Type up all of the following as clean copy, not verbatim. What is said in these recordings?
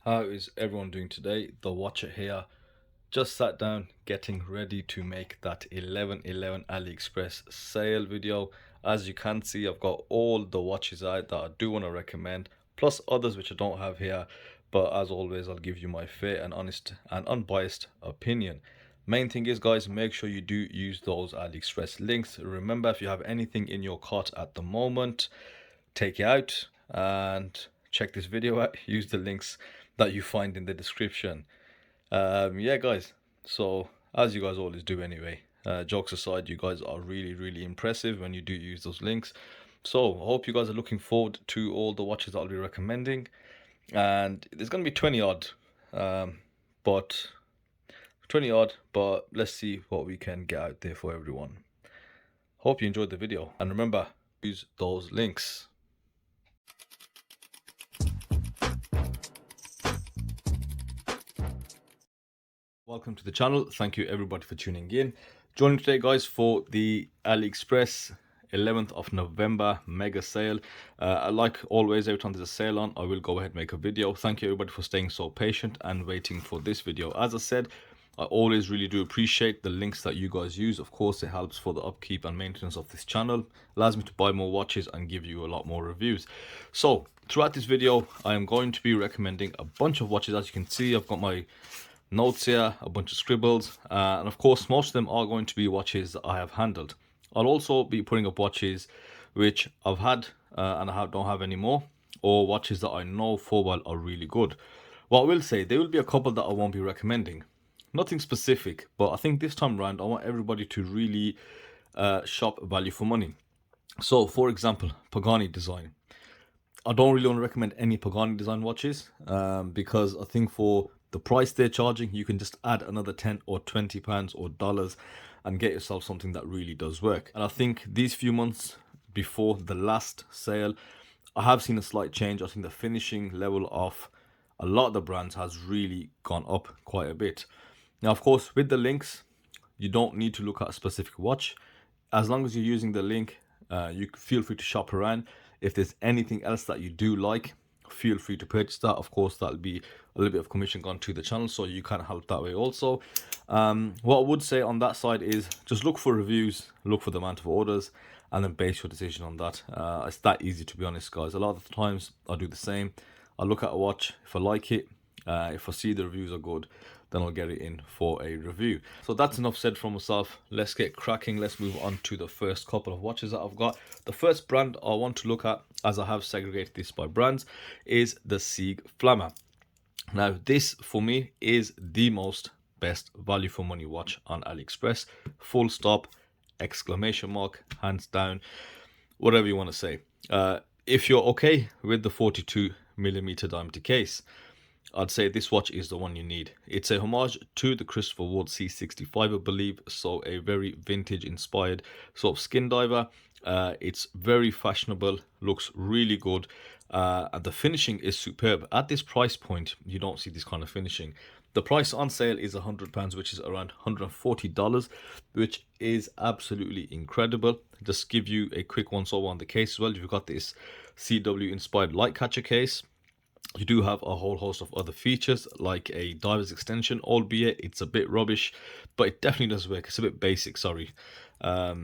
How is everyone doing today? The Watcher here. Just sat down getting ready to make that 11/11 AliExpress sale video. As you can see, I've got all the watches out that I do want to recommend, plus others which I don't have here. But as always, I'll give you my fair and honest and unbiased opinion. Main thing is, guys, make sure you do use those AliExpress links. Remember, if you have anything in your cart at the moment, take it out and check this video out. Use the links that you find in the description. Yeah, guys. So as you guys always do anyway, jokes aside, you guys are really impressive when you do use those links. So I hope you guys are looking forward to all the watches that I'll be recommending, and there's gonna be 20 odd, but 20 odd, but let's see what we can get out there for everyone. Hope you enjoyed the video, and remember, use those links. Welcome to the channel. Thank you everybody for tuning in. Joining today, guys, for the AliExpress 11th of November mega sale. Like always, every time there's a sale on, I will go ahead and make a video. Thank you everybody for staying so patient and waiting for this video. As I said, I always really do appreciate the links that you guys use. Of course, it helps for the upkeep and maintenance of this channel, allows me to buy more watches and give you a lot more reviews. So throughout this video, I am going to be recommending a bunch of watches. As you can see, I've got my notes here, a bunch of scribbles, and of course most of them are going to be watches that I have handled. I'll also be putting up watches which I've had and I don't have anymore, or watches that I know for well are really good. What I will say, there will be a couple that I won't be recommending. Nothing specific, but I think this time around I want everybody to really shop value for money. So for example, Pagani design. I don't really want to recommend any Pagani design watches because I think for the price they're charging, you can just add another 10 or 20 pounds or dollars and get yourself something that really does work. And I think these few months before the last sale, I have seen a slight change. I think the finishing level of a lot of the brands has really gone up quite a bit. Now, of course, with the links, you don't need to look at a specific watch. As long as you're using the link, you feel free to shop around. If there's anything else that you do like, feel free to purchase that. Of course, that'll be a little bit of commission gone to the channel, so you can help that way also. What I would say on that side is just look for reviews, look for the amount of orders, and then base your decision on that. It's that easy, to be honest, guys. A lot of the times I do the same. I look at a watch, if I like it, if I see the reviews are good, then I'll get it in for a review. So that's enough said from myself. Let's get cracking. Let's move on to the first couple of watches that I've got. The first brand I want to look at, as I have segregated this by brands, is the Seig Flamma. Now this for me is the most best value for money watch on AliExpress. Full stop, exclamation mark, hands down, whatever you want to say. If you're okay with the 42mm diameter case, I'd say this watch is the one you need. It's a homage to the Christopher Ward C65, I believe, so a very vintage inspired sort of skin diver. It's very fashionable, looks really good, and the finishing is superb. At this price point, you don't see this kind of finishing. The price on sale is £100, which is around $140, which is absolutely incredible. Just give you a quick once over on the case as well. You've got this CW inspired light catcher case. You do have a whole host of other features like a diver's extension, albeit it's a bit rubbish, but it definitely does work. It's a bit basic, sorry. Yeah,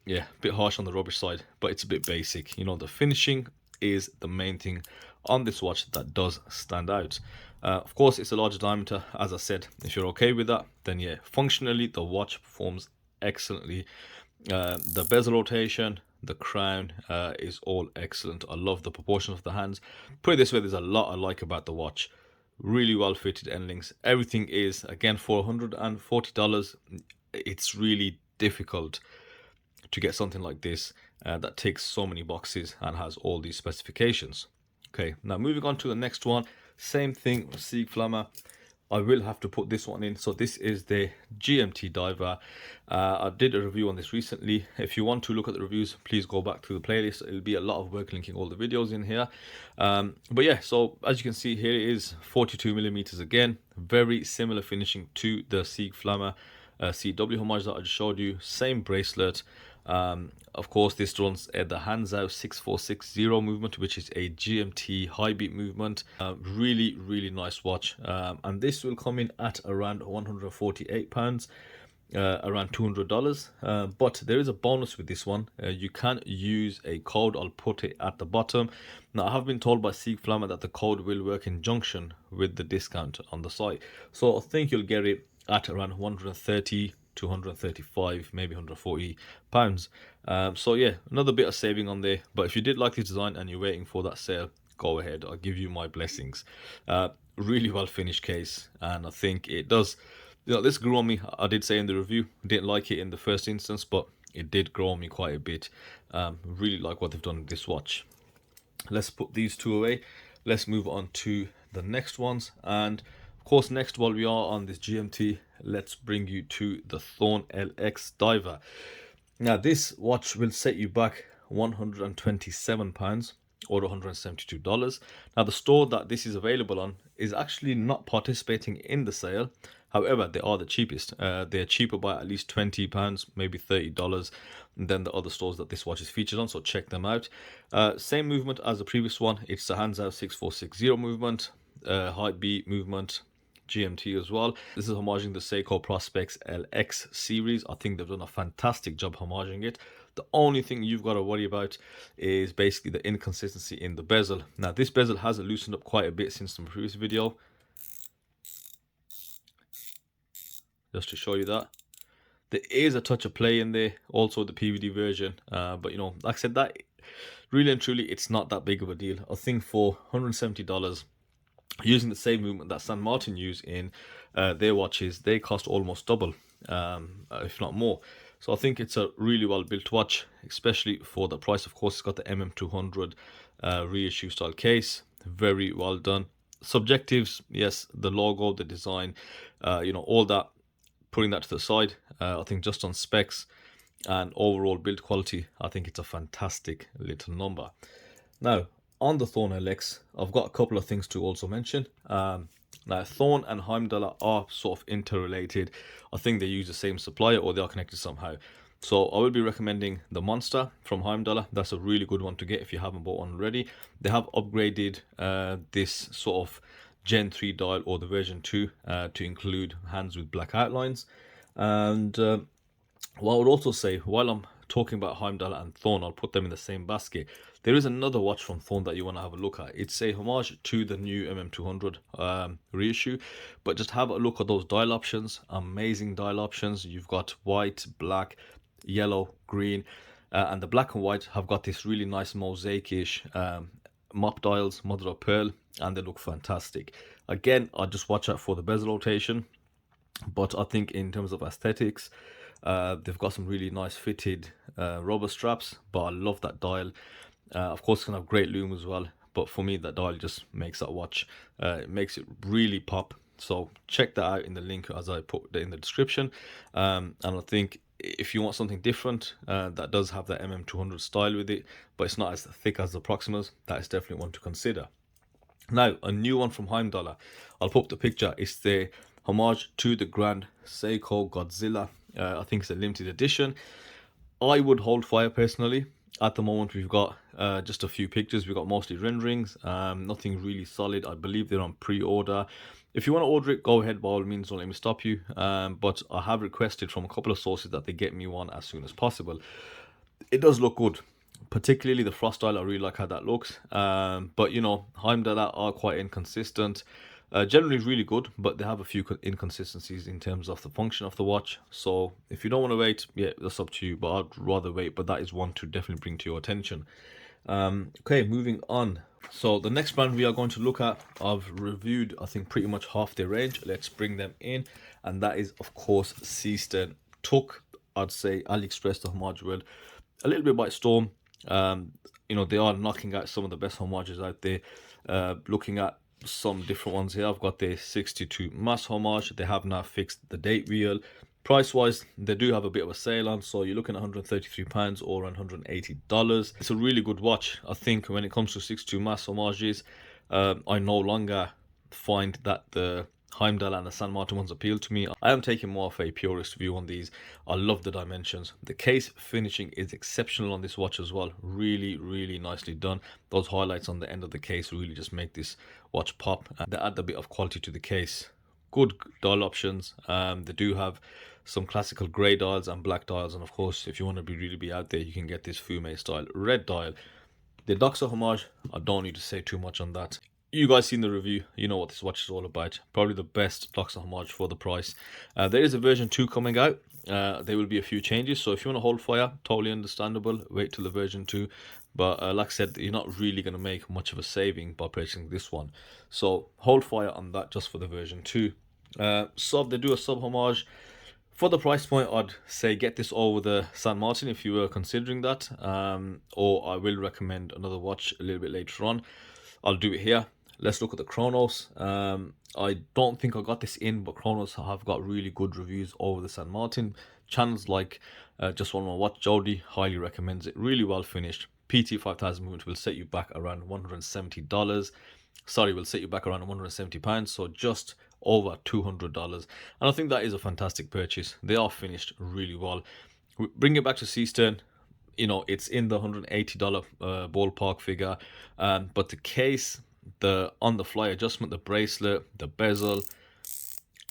a bit harsh on the rubbish side, but it's a bit basic. You know, the finishing is the main thing on this watch that does stand out. Of course, it's a larger diameter. As I said, if you're okay with that, then yeah, functionally the watch performs excellently. The bezel rotation, the crown is all excellent. I love the proportion of the hands. Put it this way, there's a lot I like about the watch. Really well fitted end links. Everything is, again, for $140. It's really difficult to get something like this that ticks so many boxes and has all these specifications. Okay, now moving on to the next one. Same thing with Seig Flamma. I will have to put this one in. So this is the GMT diver. I did a review on this recently. If you want to look at the reviews, please go back to the playlist. It'll be a lot of work linking all the videos in here. But yeah, so as you can see here, it is 42mm again. Very similar finishing to the Seig Flamma CW homage that I just showed you. Same bracelet. Of course, this runs at the hands out 6460 movement, which is a GMT high beat movement. Really, really nice watch. And this will come in at around £148. Around $200, but there is a bonus with this one. You can use a code. I'll put it at the bottom. Now, I have been told by Seig Flamma that the code will work in conjunction with the discount on the site, so I think you'll get it at around 130 to 135, maybe £140. So yeah, another bit of saving on there. But if you did like this design and you're waiting for that sale, go ahead, I'll give you my blessings. Really well finished case, and I think it does, you know, this grew on me. I did say in the review, didn't like it in the first instance, but it did grow on me quite a bit. Really like what they've done with this watch. Let's put these two away. Let's move on to the next ones. And of course, next, while we are on this GMT, let's bring you to the Thorn LX Diver. Now, this watch will set you back £127 or $172. Now, the store that this is available on is actually not participating in the sale. However, they are the cheapest. They're cheaper by at least £20, maybe $30 than the other stores that this watch is featured on, so check them out. Same movement as the previous one. It's the hands out 6460 movement, high beat movement, GMT as well. This is homaging the Seiko Prospex LX series. I think they've done a fantastic job homaging it. The only thing you've got to worry about is basically the inconsistency in the bezel. Now, this bezel has loosened up quite a bit since the previous video. Just to show you that. There is a touch of play in there, also the PVD version. But you know, like I said, that really and truly, it's not that big of a deal. I think for $170, using the same movement that San Martin use in their watches, they cost almost double, if not more. So I think it's a really well built watch, especially for the price. Of course, it's got the MM300 reissue style case. Very well done. Subjectives, yes, the logo, the design, you know, all that, putting that to the side, I think just on specs and overall build quality, I think it's a fantastic little number. Now, on the Thorn LX, I've got a couple of things to also mention. Now, Thorn and Heimdallr are sort of interrelated. I think they use the same supplier or they are connected somehow. So I will be recommending the Monster from Heimdallr. That's a really good one to get if you haven't bought one already. They have upgraded this sort of Gen 3 dial or the version 2 to include hands with black outlines. And what I would also say, while I'm talking about Heimdallr and Thorn, I'll put them in the same basket. There is another watch from Thorn that you want to have a look at. It's a homage to the new MM200 reissue, but just have a look at those dial options. Amazing dial options. You've got white, black, yellow, green, and the black and white have got this really nice mosaic-ish mop dials, mother of pearl, and they look fantastic. Again, I just watch out for the bezel rotation, but I think in terms of aesthetics, they've got some really nice fitted rubber straps, but I love that dial. Of course, it's gonna have great lume as well, but for me, that dial just makes that watch, it makes it really pop. So check that out in the link as I put it in the description. And I think if you want something different that does have that MM200 style with it, but it's not as thick as the Proximas, that is definitely one to consider. Now, a new one from Heimdallr. I'll put up the picture. It's the homage to the Grand Seiko Godzilla. I think it's a limited edition. I would hold fire personally. At the moment, we've got just a few pictures. We've got mostly renderings, nothing really solid. I believe they're on pre-order. If you want to order it, go ahead, by all means, don't let me stop you. But I have requested from a couple of sources that they get me one as soon as possible. It does look good, particularly the Frost style. I really like how that looks. But you know, Heimdallr are quite inconsistent. Generally really good, but they have a few inconsistencies in terms of the function of the watch. So if you don't want to wait, yeah, that's up to you, but I'd rather wait. But that is one to definitely bring to your attention. Okay, moving on. So the next brand we are going to look at, I've reviewed I think pretty much half their range. Let's bring them in, and that is of course Seestern. Took, I'd say, AliExpress the homage world a little bit by storm. You know, they are knocking out some of the best homages out there. Looking at some different ones here, I've got the 62 mass homage. They have now fixed the date wheel. Price wise, they do have a bit of a sale on, so you're looking at £133 or around $180. It's a really good watch. I think when it comes to 62 mass homages, I no longer find that the Heimdallr and the San Martin ones appeal to me. I am taking more of a purist view on these. I love the dimensions. The case finishing is exceptional on this watch as well. Really, really nicely done. Those highlights on the end of the case really just make this watch pop, and they add a bit of quality to the case. Good dial options. They do have some classical grey dials and black dials, and of course, if you want to really be out there, you can get this Fume style red dial. The Doxa Homage, I don't need to say too much on that. You guys seen the review, you know what this watch is all about. Probably the best Doxa Homage for the price. There is a version 2 coming out. There will be a few changes, so if you want to hold fire, totally understandable. Wait till the version 2. But like I said, you're not really going to make much of a saving by purchasing this one. So hold fire on that just for the version 2. They do a Sub Homage. For the price point, I'd say get this over the San Martin if you were considering that. Or I will recommend another watch a little bit later on. I'll do it here. Let's look at the Cronos. I don't think I got this in, but Cronos have got really good reviews over the San Martin. Channels like Just One More Watch Jody highly recommends it. Really well finished. PT 5000 movement will set you back around $170. Sorry, will set you back around £170, so just over $200. And I think that is a fantastic purchase. They are finished really well. Bring it back to Seestern. You know, it's in the $180 ballpark figure, but the case, the on the fly adjustment, the bracelet, the bezel,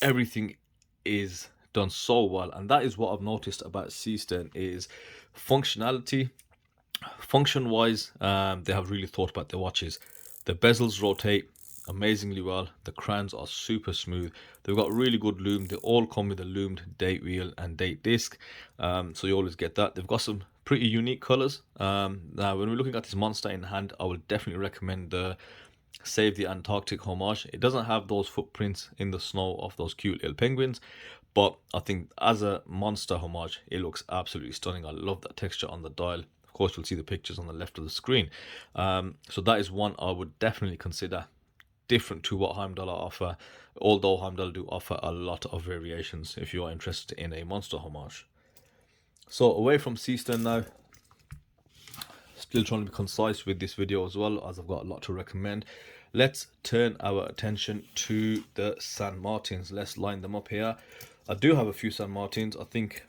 everything is done so well. And that is what I've noticed about Seestern is functionality. Function wise, they have really thought about their watches. The bezels rotate amazingly well. The crowns are super smooth. They've got really good loom. They all come with a loomed date wheel and date disc, so you always get that. They've got some pretty unique colors. Now when we're looking at this monster in hand, I would definitely recommend the Save the Antarctic Homage. It doesn't have those footprints in the snow of those cute little penguins, but I think as a monster homage, it looks absolutely stunning. I love that texture on the dial. Of course, you'll see the pictures on the left of the screen. So that is one I would definitely consider, different to what Heimdallr offer, although Heimdallr do offer a lot of variations if you are interested in a monster homage. So away from Seestern now, still trying to be concise with this video as well, as I've got a lot to recommend. Let's turn our attention to the San Martins. Let's line them up here. I do have a few San Martins. I think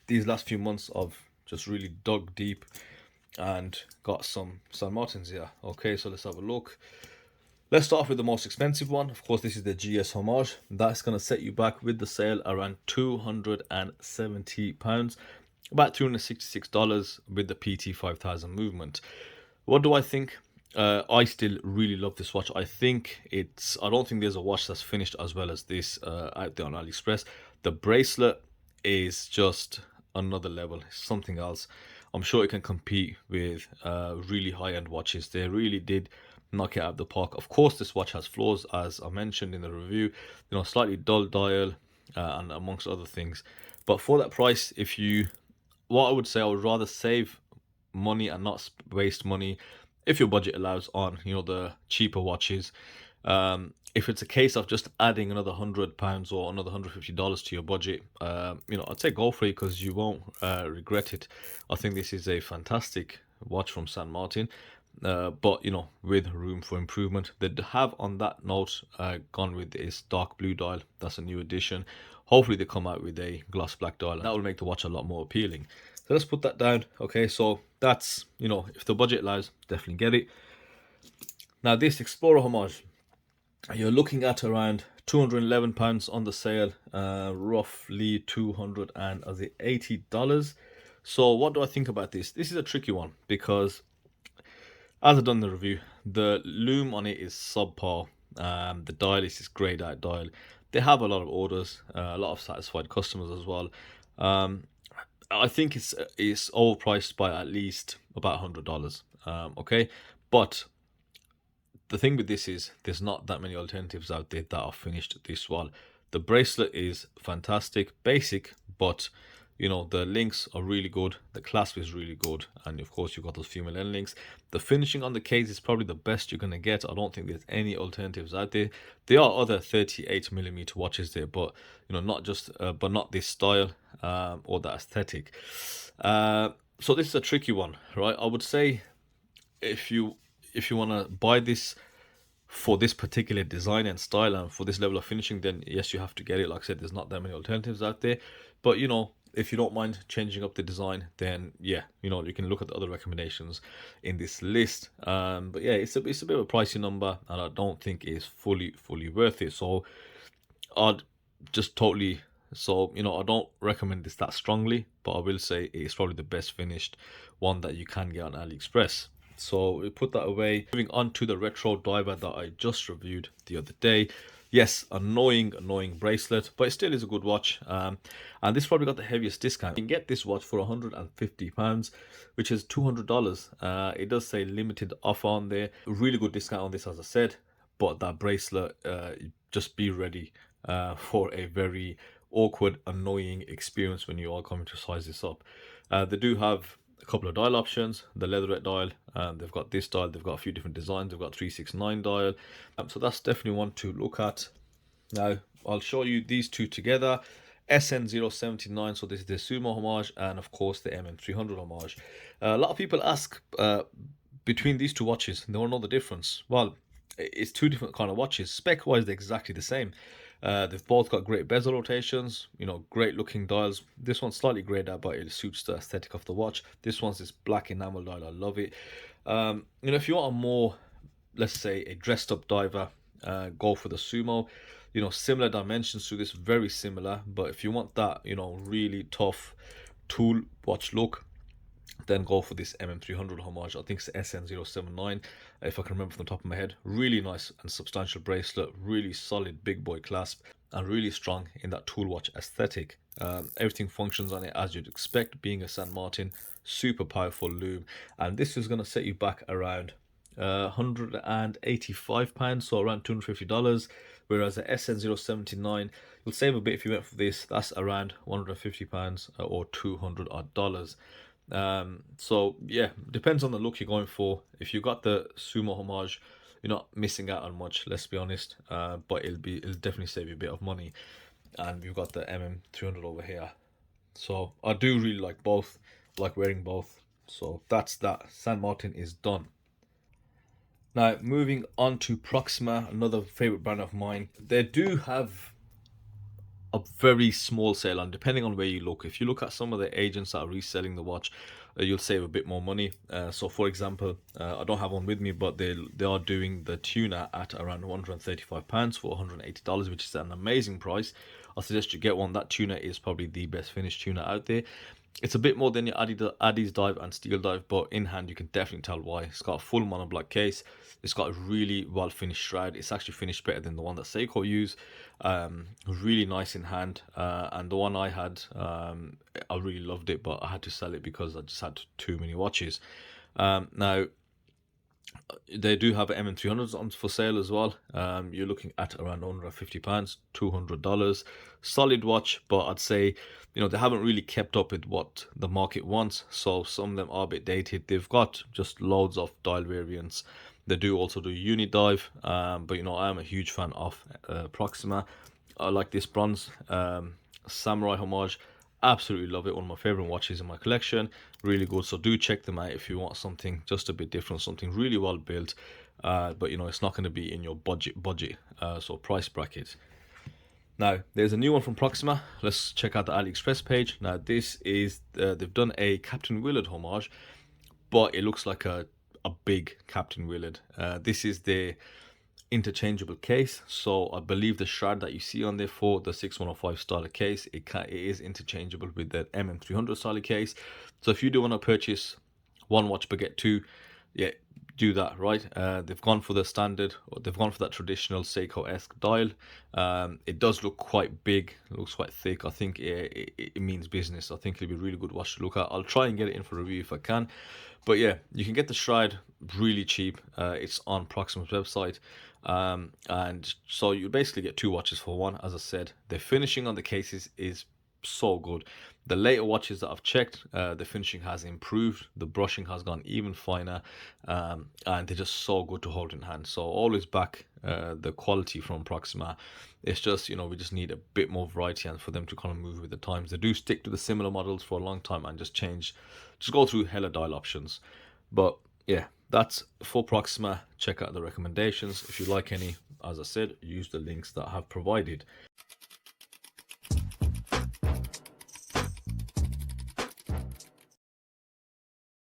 these last few months I've just really dug deep and got some San Martins here. Okay, so let's have a look. Let's start off with the most expensive one. Of course, this is the GS Homage. That's going to set you back with the sale around £270, about $266 with the PT 5000 movement. What do I think? I still really love this watch. I don't think there's a watch that's finished as well as this out there on AliExpress. The bracelet is just another level, something else. I'm sure it can compete with really high-end watches. They really did knock it out of the park. Of course, this watch has flaws, as I mentioned in the review. You know, slightly dull dial and amongst other things. But for that price, what I would say, I would rather save money and not waste money, if your budget allows, on, you know, the cheaper watches. If it's a case of just adding another £100 or another $150 to your budget, you know, I'd say go for it, because you won't regret it. I think this is a fantastic watch from San Martin, but you know, with room for improvement. They have, on that note, gone with this dark blue dial. That's a new addition. Hopefully they come out with a gloss black dial, and that will make the watch a lot more appealing. So let's put that down. Okay, so that's, you know, if the budget allows, definitely get it. Now this Explorer Homage, you're looking at around £211 on the sale, roughly $280. So what do I think about this? This is a tricky one, because as I've done the review, the loom on it is subpar. The dial is this greyed out dial. They have a lot of orders, a lot of satisfied customers as well. I think it's overpriced by at least about $100. Okay, but the thing with this is there's not that many alternatives out there that are finished this well. The bracelet is fantastic, basic, but you know, the links are really good, the clasp is really good, and of course you've got those female end links. The finishing on the case is probably the best you're going to get. I don't think there's any alternatives out there. There are other 38mm watches there, but you know, not just but not this style or the aesthetic. So this is a tricky one, right? I would say if you want to buy this for this particular design and style and for this level of finishing, then yes, you have to get it. Like I said, there's not that many alternatives out there. But you know, if you don't mind changing up the design, then yeah, you know, you can look at the other recommendations in this list. But yeah, it's a bit of a pricey number, and I don't think it's fully worth it. So I'd just totally, so you know, I don't recommend this that strongly, but I will say it's probably the best finished one that you can get on AliExpress. So we put that away. Moving on to the retro diver that I just reviewed the other day. Yes, annoying bracelet, but it still is a good watch. And this probably got the heaviest discount. You can get this watch for £150, which is $200. It does say limited offer on there. Really good discount on this, as I said. But that bracelet, just be ready for a very awkward, annoying experience when you are coming to size this up. They do have a couple of dial options, the leatherette dial, they've got this dial, they've got a few different designs, they've got 369 dial, so that's definitely one to look at. Now I'll show you these two together. SN079, so this is the Sumo Homage, and of course the MM300 Homage. A lot of people ask between these two watches, they don't know the difference. Well, it's two different kind of watches. Spec wise, they're exactly the same. They've both got great bezel rotations, you know, great looking dials. This one's slightly grayed out, but it suits the aesthetic of the watch. This one's this black enamel dial. I love it. You know, if you want a more, let's say, a dressed up diver, go for the Sumo. You know, similar dimensions to this, very similar. But if you want that, you know, really tough tool watch look, then go for this MM300 Homage. I think it's SN079, if I can remember from the top of my head. Really nice and substantial bracelet, really solid big boy clasp, and really strong in that tool watch aesthetic. Everything functions on it as you'd expect, being a St. Martin, super powerful lube, and this is going to set you back around £185, so around $250, whereas the SN079, you'll save a bit if you went for this. That's around £150 or $200 odd. So yeah, depends on the look you're going for. If you got the Sumo Homage, you're not missing out on much, let's be honest, but it'll definitely save you a bit of money. And we've got the MM300 over here, so I do really like both, like wearing both. So that's that. St. Martin is done. Now moving on to Proxima, another favorite brand of mine. They do have a very small sale, and depending on where you look, if you look at some of the agents that are reselling the watch, you'll save a bit more money. So for example, I don't have one with me, but they are doing the Tuna at around £135 for $180, which is an amazing price. I suggest you get one. That Tuna is probably the best finished Tuna out there. It's a bit more than your Addies dive and steel dive, but in hand you can definitely tell why. It's got a full monoblock case. It's got a really well finished shroud. It's actually finished better than the one that Seiko use. Really nice in hand. And the one I had, I really loved it, but I had to sell it because I just had too many watches. Now, they do have MM300s on for sale as well. You're looking at around £150, $200. Solid watch, but I'd say, you know, they haven't really kept up with what the market wants. So some of them are a bit dated. They've got just loads of dial variants. They do also do uni dive, but you know, I am a huge fan of Proxima. I like this bronze samurai homage. Absolutely love it. One of my favorite watches in my collection. Really good. So do check them out if you want something just a bit different, something really well built, but you know, it's not going to be in your budget so price bracket. Now there's a new one from Proxima. Let's check out the AliExpress page. Now this is they've done a Captain Willard homage, but it looks like a big Captain Willard. This is the interchangeable case, so I believe the shroud that you see on there for the 6105 style case, it is interchangeable with the MM300 style case. So if you do want to purchase one watch but get two, yeah, do that, right? They've gone for the standard, or they've gone for that traditional Seiko-esque dial. It does look quite big, it looks quite thick. I think it means business. I think it'll be a really good watch to look at. I'll try and get it in for review if I can. But yeah, you can get the shroud really cheap. It's on Proxima's website. And so you basically get two watches for one. As I said, the finishing on the cases is so good. The later watches that I've checked, the finishing has improved, the brushing has gone even finer, and they're just so good to hold in hand. So always back the quality from Proxima. It's just, you know, we just need a bit more variety and for them to kind of move with the times. They do stick to the similar models for a long time and just go through hella dial options. But yeah, That's for Proxima. Check out the recommendations. If you like any, as I said, use the links that I have provided.